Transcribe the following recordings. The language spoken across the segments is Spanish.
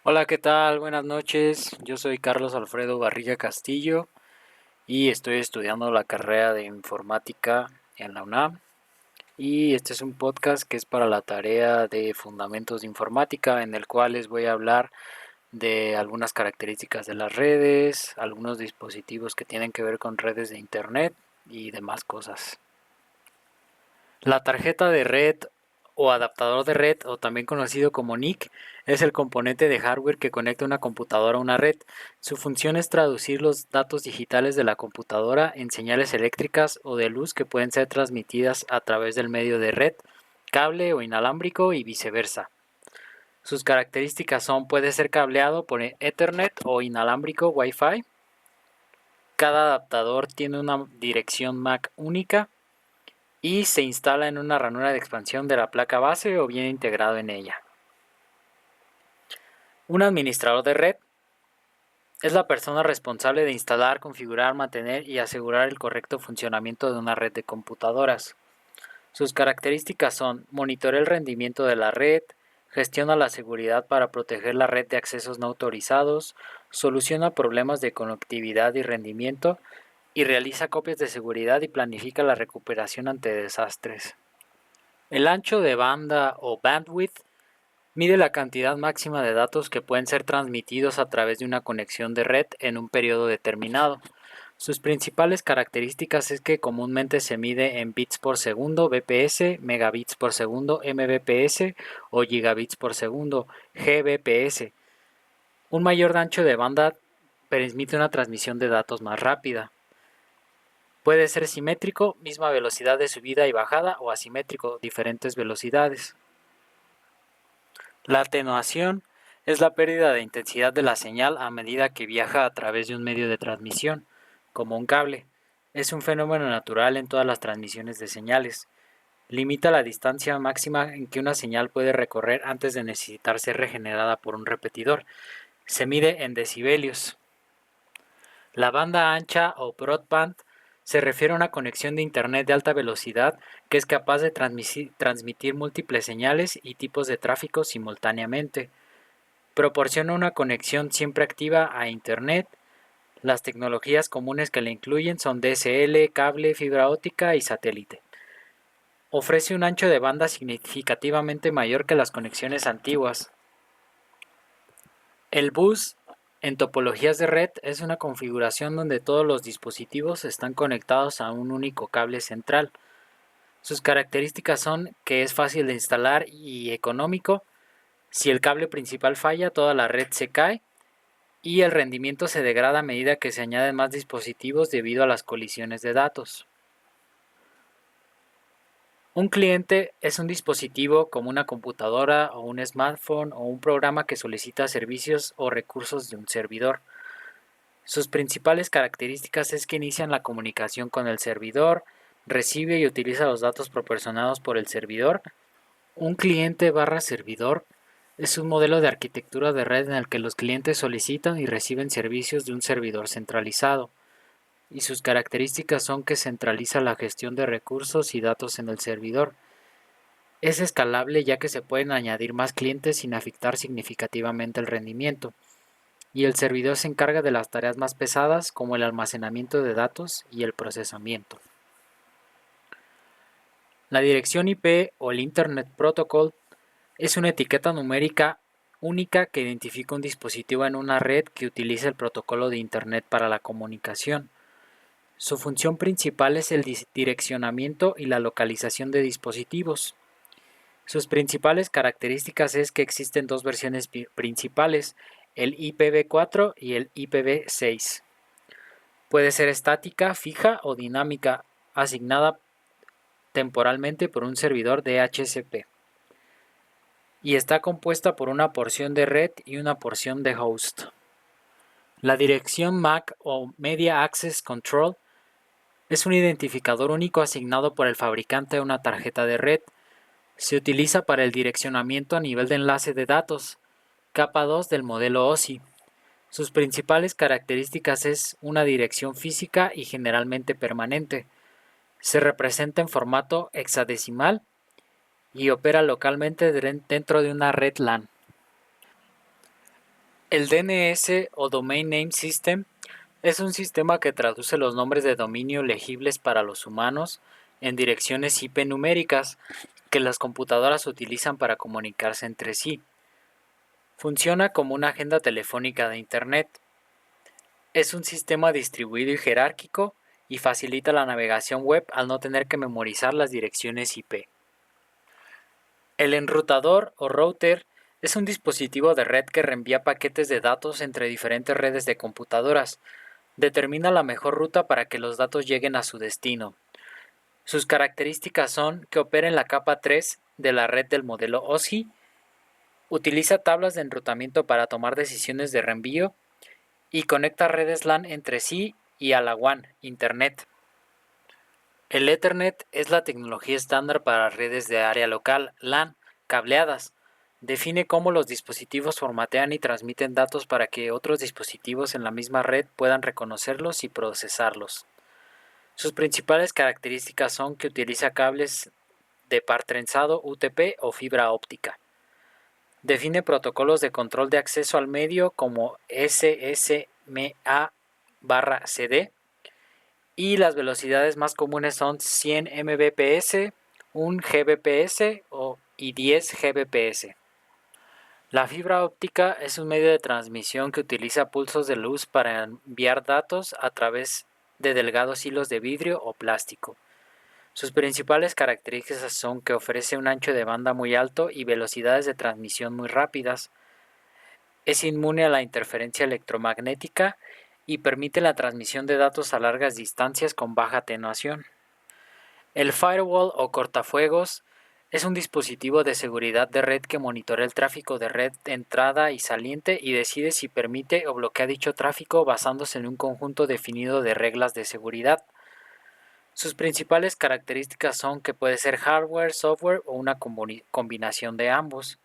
Hola, ¿qué tal? Buenas noches. Yo soy Carlos Alfredo Barriga Castillo y estoy estudiando la carrera de informática en la UNAM. Y este es un podcast que es para la tarea de fundamentos de informática, en el cual les voy a hablar de algunas características de las redes, algunos dispositivos que tienen que ver con redes de internet y demás cosas. La tarjeta de red o adaptador de red, o también conocido como NIC, es el componente de hardware que conecta una computadora a una red. Su función es traducir los datos digitales de la computadora en señales eléctricas o de luz que pueden ser transmitidas a través del medio de red, cable o inalámbrico y viceversa. Sus características son: puede ser cableado por Ethernet o inalámbrico Wi-Fi. Cada adaptador tiene una dirección MAC única y se instala en una ranura de expansión de la placa base o bien integrado en ella. Un administrador de red es la persona responsable de instalar, configurar, mantener y asegurar el correcto funcionamiento de una red de computadoras. Sus características son: monitorea el rendimiento de la red, gestiona la seguridad para proteger la red de accesos no autorizados, soluciona problemas de conectividad y rendimiento, y realiza copias de seguridad y planifica la recuperación ante desastres. El ancho de banda o bandwidth mide la cantidad máxima de datos que pueden ser transmitidos a través de una conexión de red en un periodo determinado. Sus principales características es que comúnmente se mide en bits por segundo, bps, megabits por segundo, mbps o gigabits por segundo, gbps. Un mayor ancho de banda permite una transmisión de datos más rápida. Puede ser simétrico, misma velocidad de subida y bajada, o asimétrico, diferentes velocidades. La atenuación es la pérdida de intensidad de la señal a medida que viaja a través de un medio de transmisión, como un cable. Es un fenómeno natural en todas las transmisiones de señales. Limita la distancia máxima en que una señal puede recorrer antes de necesitar ser regenerada por un repetidor. Se mide en decibelios. La banda ancha o broadband se refiere a una conexión de Internet de alta velocidad que es capaz de transmitir múltiples señales y tipos de tráfico simultáneamente. Proporciona una conexión siempre activa a Internet. Las tecnologías comunes que la incluyen son DSL, cable, fibra óptica y satélite. Ofrece un ancho de banda significativamente mayor que las conexiones antiguas. El bus en topologías de red es una configuración donde todos los dispositivos están conectados a un único cable central. Sus características son que es fácil de instalar y económico. Si el cable principal falla, toda la red se cae y el rendimiento se degrada a medida que se añaden más dispositivos debido a las colisiones de datos. Un cliente es un dispositivo como una computadora o un smartphone o un programa que solicita servicios o recursos de un servidor. Sus principales características es que inician la comunicación con el servidor, recibe y utiliza los datos proporcionados por el servidor. Un cliente barra servidor es un modelo de arquitectura de red en el que los clientes solicitan y reciben servicios de un servidor centralizado, y sus características son que centraliza la gestión de recursos y datos en el servidor. Es escalable ya que se pueden añadir más clientes sin afectar significativamente el rendimiento, y el servidor se encarga de las tareas más pesadas como el almacenamiento de datos y el procesamiento. La dirección IP o el Internet Protocol es una etiqueta numérica única que identifica un dispositivo en una red que utiliza el protocolo de Internet para la comunicación. Su función principal es el direccionamiento y la localización de dispositivos. Sus principales características es que existen dos versiones principales, el IPv4 y el IPv6. Puede ser estática, fija o dinámica, asignada temporalmente por un servidor DHCP. Y está compuesta por una porción de red y una porción de host. La dirección MAC o Media Access Control es un identificador único asignado por el fabricante a una tarjeta de red. Se utiliza para el direccionamiento a nivel de enlace de datos, capa 2 del modelo OSI. Sus principales características es una dirección física y generalmente permanente. Se representa en formato hexadecimal y opera localmente dentro de una red LAN. El DNS o Domain Name System es un sistema que traduce los nombres de dominio legibles para los humanos en direcciones IP numéricas que las computadoras utilizan para comunicarse entre sí. Funciona como una agenda telefónica de Internet. Es un sistema distribuido y jerárquico y facilita la navegación web al no tener que memorizar las direcciones IP. El enrutador o router es un dispositivo de red que reenvía paquetes de datos entre diferentes redes de computadoras. Determina la mejor ruta para que los datos lleguen a su destino. Sus características son que opera en la capa 3 de la red del modelo OSI, utiliza tablas de enrutamiento para tomar decisiones de reenvío y conecta redes LAN entre sí y a la WAN, Internet. El Ethernet es la tecnología estándar para redes de área local, LAN, cableadas. Define cómo los dispositivos formatean y transmiten datos para que otros dispositivos en la misma red puedan reconocerlos y procesarlos. Sus principales características son que utiliza cables de par trenzado, UTP o fibra óptica. Define protocolos de control de acceso al medio como SSMA/CD y las velocidades más comunes son 100 Mbps, 1 Gbps y 10 Gbps. La fibra óptica es un medio de transmisión que utiliza pulsos de luz para enviar datos a través de delgados hilos de vidrio o plástico. Sus principales características son que ofrece un ancho de banda muy alto y velocidades de transmisión muy rápidas. Es inmune a la interferencia electromagnética y permite la transmisión de datos a largas distancias con baja atenuación. El firewall o cortafuegos es un dispositivo de seguridad de red que monitorea el tráfico de red de entrada y saliente y decide si permite o bloquea dicho tráfico basándose en un conjunto definido de reglas de seguridad. Sus principales características son que puede ser hardware, software o una combinación de ambos.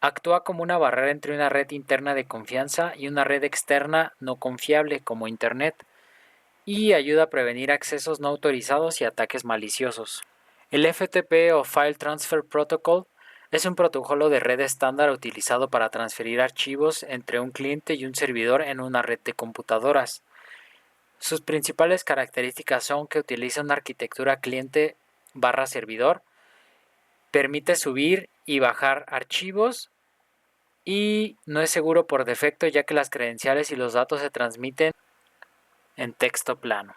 Actúa como una barrera entre una red interna de confianza y una red externa no confiable como Internet y ayuda a prevenir accesos no autorizados y ataques maliciosos. El FTP o File Transfer Protocol es un protocolo de red estándar utilizado para transferir archivos entre un cliente y un servidor en una red de computadoras. Sus principales características son que utiliza una arquitectura cliente/servidor, permite subir y bajar archivos y no es seguro por defecto ya que las credenciales y los datos se transmiten en texto plano.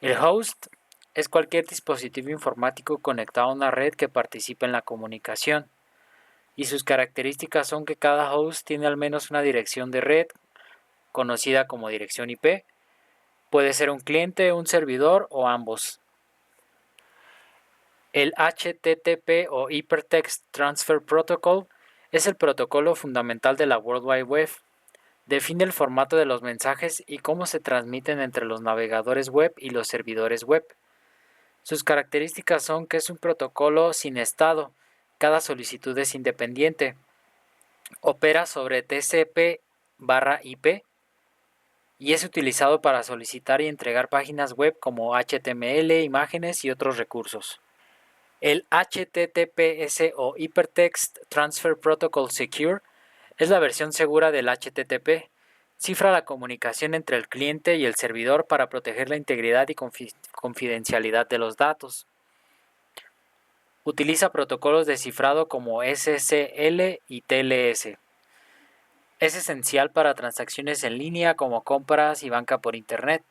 El host es cualquier dispositivo informático conectado a una red que participe en la comunicación y sus características son que cada host tiene al menos una dirección de red, conocida como dirección IP. Puede ser un cliente, un servidor o ambos. El HTTP o Hypertext Transfer Protocol es el protocolo fundamental de la World Wide Web. Define el formato de los mensajes y cómo se transmiten entre los navegadores web y los servidores web. Sus características son que es un protocolo sin estado, cada solicitud es independiente, opera sobre TCP/IP y es utilizado para solicitar y entregar páginas web como HTML, imágenes y otros recursos. El HTTPS o Hypertext Transfer Protocol Secure es la versión segura del HTTP. Cifra la comunicación entre el cliente y el servidor para proteger la integridad y confidencialidad de los datos. Utiliza protocolos de cifrado como SSL y TLS. Es esencial para transacciones en línea como compras y banca por Internet.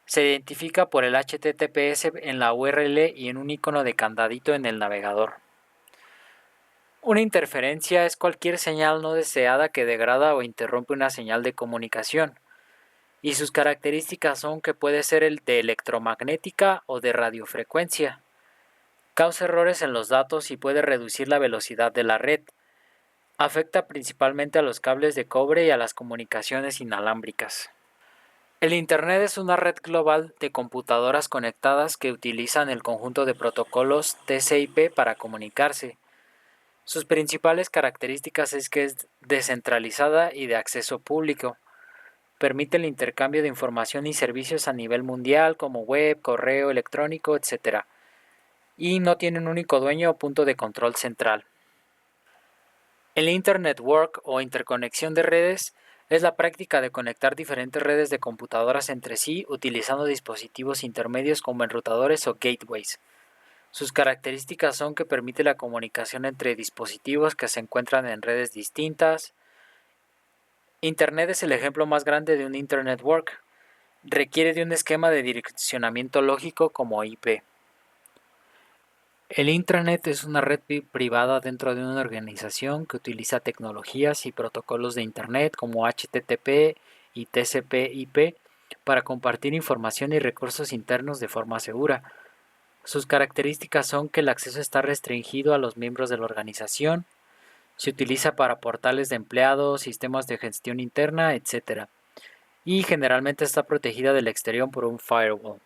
Se identifica por el HTTPS en la URL y en un icono de candadito en el navegador. Una interferencia es cualquier señal no deseada que degrada o interrumpe una señal de comunicación, y sus características son que puede ser el de electromagnética o de radiofrecuencia. Causa errores en los datos y puede reducir la velocidad de la red. Afecta principalmente a los cables de cobre y a las comunicaciones inalámbricas. El Internet es una red global de computadoras conectadas que utilizan el conjunto de protocolos TCP para comunicarse. Sus principales características es que es descentralizada y de acceso público. Permite el intercambio de información y servicios a nivel mundial como web, correo electrónico, etc. Y no tiene un único dueño o punto de control central. El Internet Network o interconexión de redes es la práctica de conectar diferentes redes de computadoras entre sí utilizando dispositivos intermedios como enrutadores o gateways. Sus características son que permite la comunicación entre dispositivos que se encuentran en redes distintas. Internet es el ejemplo más grande de un Internet Network. Requiere de un esquema de direccionamiento lógico como IP. El intranet es una red privada dentro de una organización que utiliza tecnologías y protocolos de Internet como HTTP y TCP/IP para compartir información y recursos internos de forma segura. Sus características son que el acceso está restringido a los miembros de la organización, se utiliza para portales de empleados, sistemas de gestión interna, etc. Y generalmente está protegida del exterior por un firewall.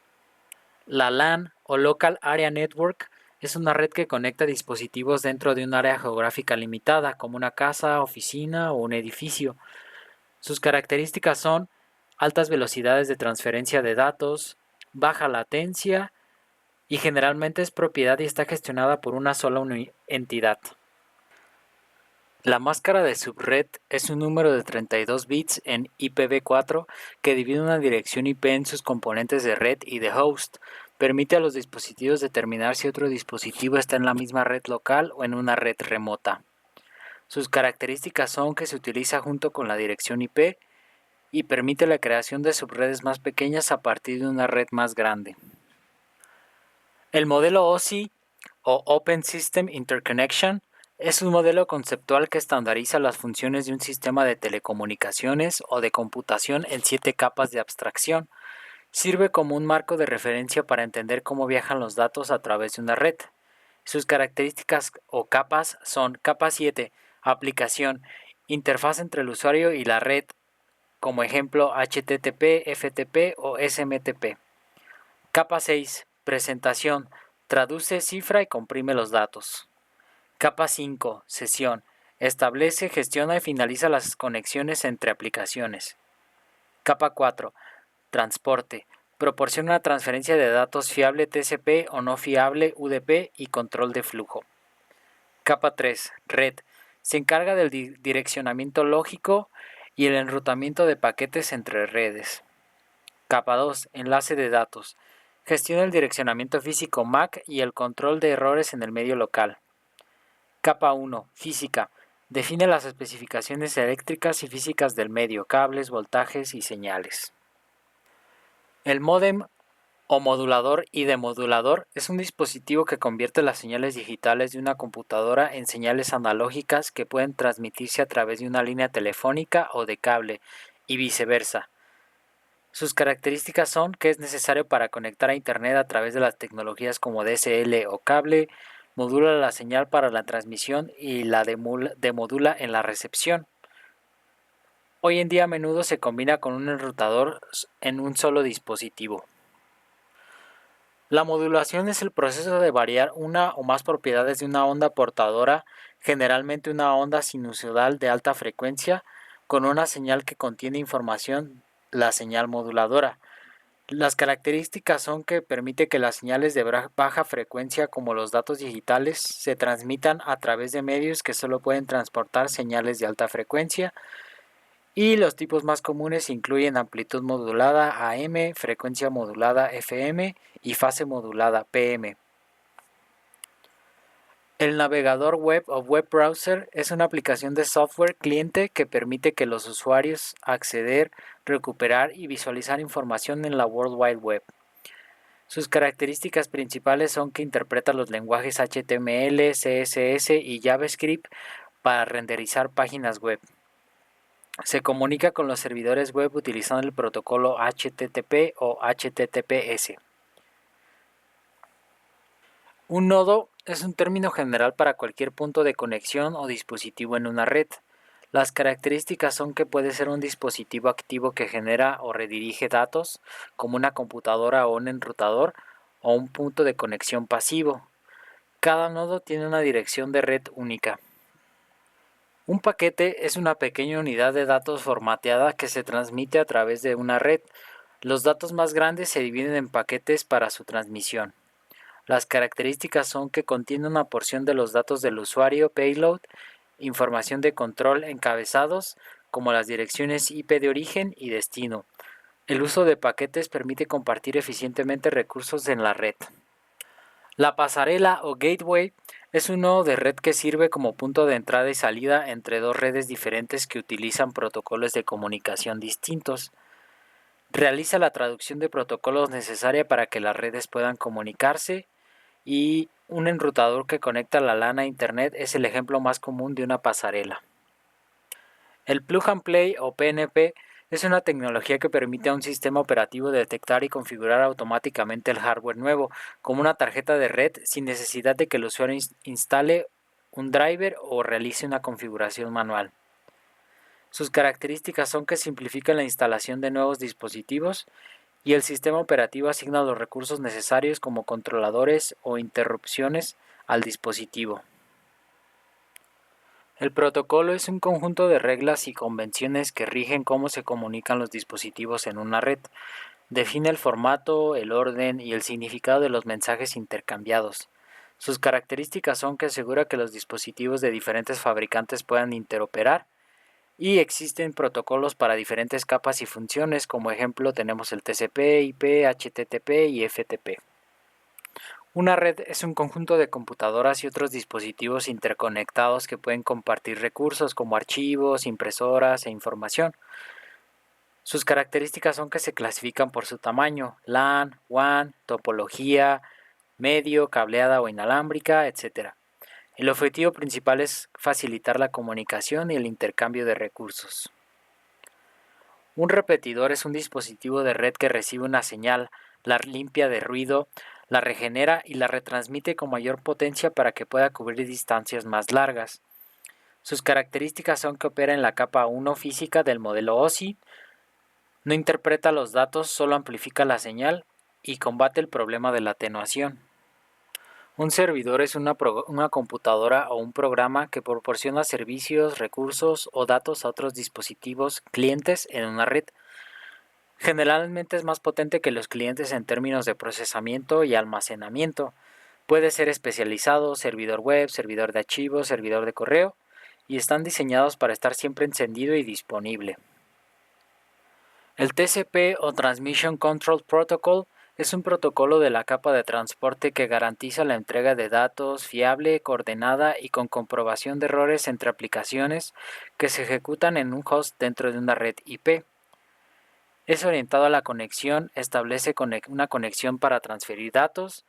La LAN o Local Area Network es una red que conecta dispositivos dentro de un área geográfica limitada, como una casa, oficina o un edificio. Sus características son altas velocidades de transferencia de datos, baja latencia y generalmente es propiedad y está gestionada por una sola entidad. La máscara de subred es un número de 32 bits en IPv4 que divide una dirección IP en sus componentes de red y de host. Permite a los dispositivos determinar si otro dispositivo está en la misma red local o en una red remota. Sus características son que se utiliza junto con la dirección IP y permite la creación de subredes más pequeñas a partir de una red más grande. El modelo OSI o Open System Interconnection es un modelo conceptual que estandariza las funciones de un sistema de telecomunicaciones o de computación en 7 capas de abstracción. Sirve como un marco de referencia para entender cómo viajan los datos a través de una red. Sus características o capas son: capa 7, aplicación, interfaz entre el usuario y la red, como ejemplo HTTP, FTP o SMTP. Capa 6, presentación, traduce, cifra y comprime los datos. Capa 5, sesión, establece, gestiona y finaliza las conexiones entre aplicaciones. Capa 4, transporte, proporciona una transferencia de datos fiable TCP o no fiable UDP y control de flujo. Capa 3, red, se encarga del direccionamiento lógico y el enrutamiento de paquetes entre redes. Capa 2, enlace de datos, gestiona el direccionamiento físico MAC y el control de errores en el medio local. Capa 1, física, define las especificaciones eléctricas y físicas del medio, cables, voltajes y señales. El módem o modulador y demodulador es un dispositivo que convierte las señales digitales de una computadora en señales analógicas que pueden transmitirse a través de una línea telefónica o de cable y viceversa. Sus características son que es necesario para conectar a Internet a través de las tecnologías como DSL o cable, modula la señal para la transmisión y la demodula en la recepción. Hoy en día a menudo se combina con un enrutador en un solo dispositivo. La modulación es el proceso de variar una o más propiedades de una onda portadora, generalmente una onda sinusoidal de alta frecuencia, con una señal que contiene información, la señal moduladora. Las características son que permite que las señales de baja frecuencia, como los datos digitales, se transmitan a través de medios que solo pueden transportar señales de alta frecuencia, y los tipos más comunes incluyen amplitud modulada AM, frecuencia modulada FM y fase modulada PM. El navegador web o web browser es una aplicación de software cliente que permite que los usuarios acceder, recuperar y visualizar información en la World Wide Web. Sus características principales son que interpreta los lenguajes HTML, CSS y JavaScript para renderizar páginas web. Se comunica con los servidores web utilizando el protocolo HTTP o HTTPS. Un nodo es un término general para cualquier punto de conexión o dispositivo en una red. Las características son que puede ser un dispositivo activo que genera o redirige datos, como una computadora o un enrutador, o un punto de conexión pasivo. Cada nodo tiene una dirección de red única. Un paquete es una pequeña unidad de datos formateada que se transmite a través de una red. Los datos más grandes se dividen en paquetes para su transmisión. Las características son que contiene una porción de los datos del usuario, payload, información de control encabezados, como las direcciones IP de origen y destino. El uso de paquetes permite compartir eficientemente recursos en la red. La pasarela o gateway es un nodo de red que sirve como punto de entrada y salida entre dos redes diferentes que utilizan protocolos de comunicación distintos. Realiza la traducción de protocolos necesaria para que las redes puedan comunicarse y un enrutador que conecta la LAN a Internet es el ejemplo más común de una pasarela. El Plug and Play o PNP es una tecnología que permite a un sistema operativo detectar y configurar automáticamente el hardware nuevo, como una tarjeta de red, sin necesidad de que el usuario instale un driver o realice una configuración manual. Sus características son que simplifican la instalación de nuevos dispositivos y el sistema operativo asigna los recursos necesarios como controladores o interrupciones al dispositivo. El protocolo es un conjunto de reglas y convenciones que rigen cómo se comunican los dispositivos en una red. Define el formato, el orden y el significado de los mensajes intercambiados. Sus características son que asegura que los dispositivos de diferentes fabricantes puedan interoperar y existen protocolos para diferentes capas y funciones, como ejemplo tenemos el TCP, IP, HTTP y FTP. Una red es un conjunto de computadoras y otros dispositivos interconectados que pueden compartir recursos como archivos, impresoras e información. Sus características son que se clasifican por su tamaño, LAN, WAN, topología, medio, cableada o inalámbrica, etc. El objetivo principal es facilitar la comunicación y el intercambio de recursos. Un repetidor es un dispositivo de red que recibe una señal, la limpia de ruido, la regenera y la retransmite con mayor potencia para que pueda cubrir distancias más largas. Sus características son que opera en la capa 1 física del modelo OSI, no interpreta los datos, solo amplifica la señal y combate el problema de la atenuación. Un servidor es una computadora o un programa que proporciona servicios, recursos o datos a otros dispositivos clientes en una red. Generalmente es más potente que los clientes en términos de procesamiento y almacenamiento. Puede ser especializado, servidor web, servidor de archivos, servidor de correo, y están diseñados para estar siempre encendido y disponible. El TCP o Transmission Control Protocol es un protocolo de la capa de transporte que garantiza la entrega de datos fiable, coordenada y con comprobación de errores entre aplicaciones que se ejecutan en un host dentro de una red IP. Es orientado a la conexión, establece una conexión para transferir datos,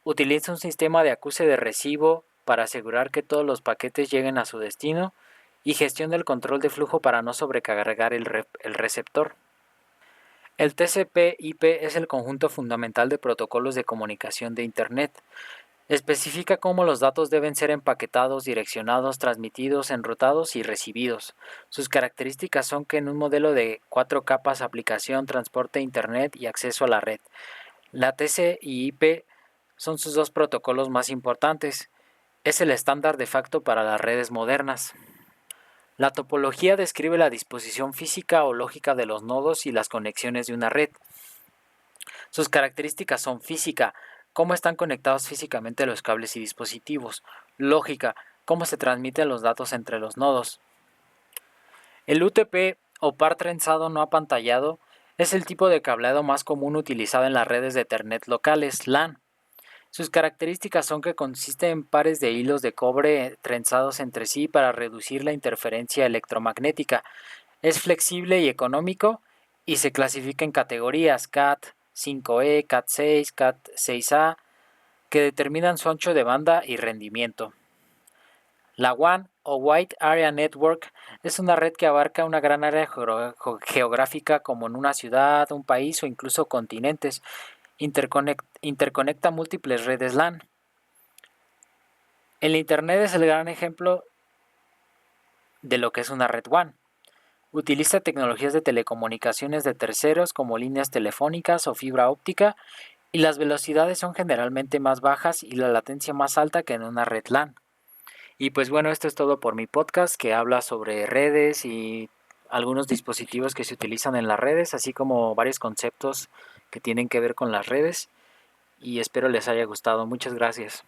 utiliza un sistema de acuse de recibo para asegurar que todos los paquetes lleguen a su destino y gestiona el control de flujo para no sobrecargar el receptor. El TCP/IP es el conjunto fundamental de protocolos de comunicación de Internet. Especifica cómo los datos deben ser empaquetados, direccionados, transmitidos, enrutados y recibidos. Sus características son que en un modelo de 4 capas, aplicación, transporte, Internet y acceso a la red. La TCP/IP son sus dos protocolos más importantes. Es el estándar de facto para las redes modernas. La topología describe la disposición física o lógica de los nodos y las conexiones de una red. Sus características son física, cómo están conectados físicamente los cables y dispositivos. Lógica, cómo se transmiten los datos entre los nodos. El UTP o par trenzado no apantallado es el tipo de cableado más común utilizado en las redes de Ethernet locales, LAN. Sus características son que consiste en pares de hilos de cobre trenzados entre sí para reducir la interferencia electromagnética. Es flexible y económico y se clasifica en categorías CAT 5E, CAT 6, CAT 6A, que determinan su ancho de banda y rendimiento. La WAN o Wide Area Network es una red que abarca una gran área geográfica como en una ciudad, un país o incluso continentes. Interconecta múltiples redes LAN. El Internet es el gran ejemplo de lo que es una red WAN. Utiliza tecnologías de telecomunicaciones de terceros como líneas telefónicas o fibra óptica y las velocidades son generalmente más bajas y la latencia más alta que en una red LAN. Y pues bueno, esto es todo por mi podcast que habla sobre redes y algunos dispositivos que se utilizan en las redes, así como varios conceptos que tienen que ver con las redes y espero les haya gustado. Muchas gracias.